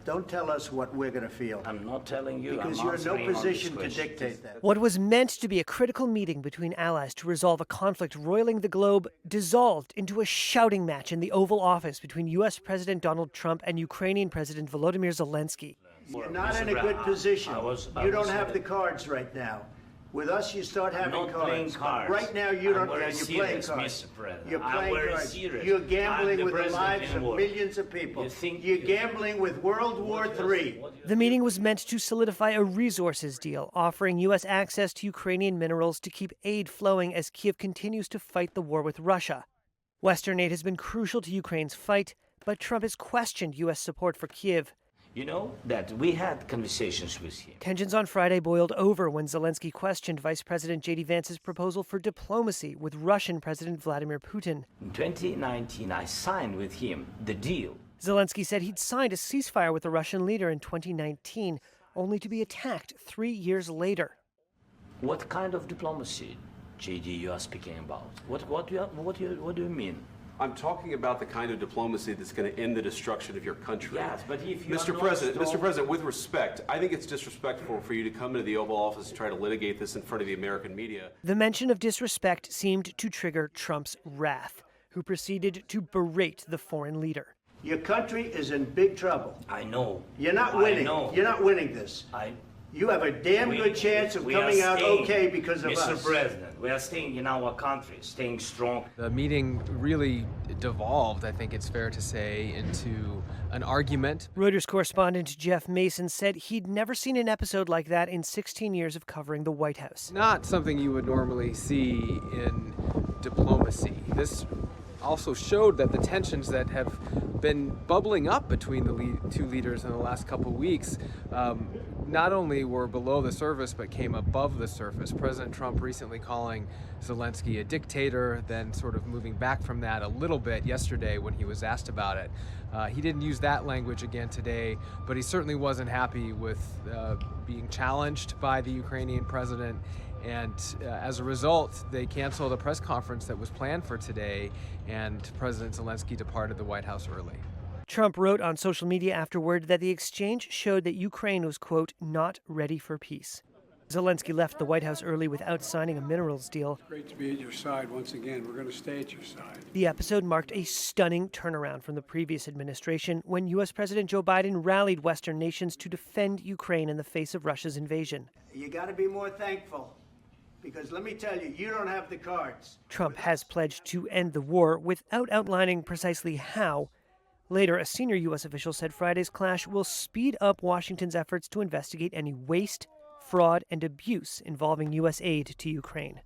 Don't tell us what we're going to feel. I'm not telling you. Because you're in no position to dictate that. What was meant to be a critical meeting between allies to resolve a conflict roiling the globe dissolved into a shouting match in the Oval Office between U.S. President Donald Trump and Ukrainian President Volodymyr Zelensky. You're not in a good position. You don't have the cards right now. With us, you start having I'm not playing cards. Right now, you don't. You're playing cards. Mr. President. You're playing cards. Serious. You're gambling with the president lives of millions of people. You're gambling with World War III. The meeting was meant to solidify a resources deal, offering U.S. access to Ukrainian minerals to keep aid flowing as Kyiv continues to fight the war with Russia. Western aid has been crucial to Ukraine's fight, but Trump has questioned U.S. support for Kyiv. You know that we had conversations with him. Tensions on Friday boiled over when Zelensky questioned Vice President J.D. Vance's proposal for diplomacy with Russian President Vladimir Putin. In 2019, I signed with him the deal. Zelensky said he'd signed a ceasefire with the Russian leader in 2019, only to be attacked 3 years later. What kind of diplomacy, J.D., you are speaking about? What do you mean? I'm talking about the kind of diplomacy that's going to end the destruction of your country. Yes, but if you Mr. President, with respect, I think it's disrespectful for you to come into the Oval Office and try to litigate this in front of the American media. The mention of disrespect seemed to trigger Trump's wrath, who proceeded to berate the foreign leader. Your country is in big trouble. I know. You're not winning. You're not winning this. You have a damn good chance of coming out okay because of us. Mr. President, we are staying in our country, staying strong. The meeting really devolved, I think it's fair to say, into an argument. Reuters correspondent Jeff Mason said he'd never seen an episode like that in 16 years of covering the White House. Not something you would normally see in diplomacy. This also showed that the tensions that have been bubbling up between the two leaders in the last couple of weeks not only were below the surface, but came above the surface. President Trump recently calling Zelensky a dictator, then sort of moving back from that a little bit yesterday when he was asked about it. He didn't use that language again today, but he certainly wasn't happy with being challenged by the Ukrainian president. And as a result, they canceled a press conference that was planned for today, and President Zelensky departed the White House early. Trump wrote on social media afterward that the exchange showed that Ukraine was, quote, not ready for peace. Zelensky left the White House early without signing a minerals deal. It's great to be at your side once again. We're going to stay at your side. The episode marked a stunning turnaround from the previous administration when U.S. President Joe Biden rallied Western nations to defend Ukraine in the face of Russia's invasion. You got to be more thankful. Because let me tell you, you don't have the cards. Trump has pledged to end the war without outlining precisely how. Later, a senior U.S. official said Friday's clash will speed up Washington's efforts to investigate any waste, fraud, and abuse involving U.S. aid to Ukraine.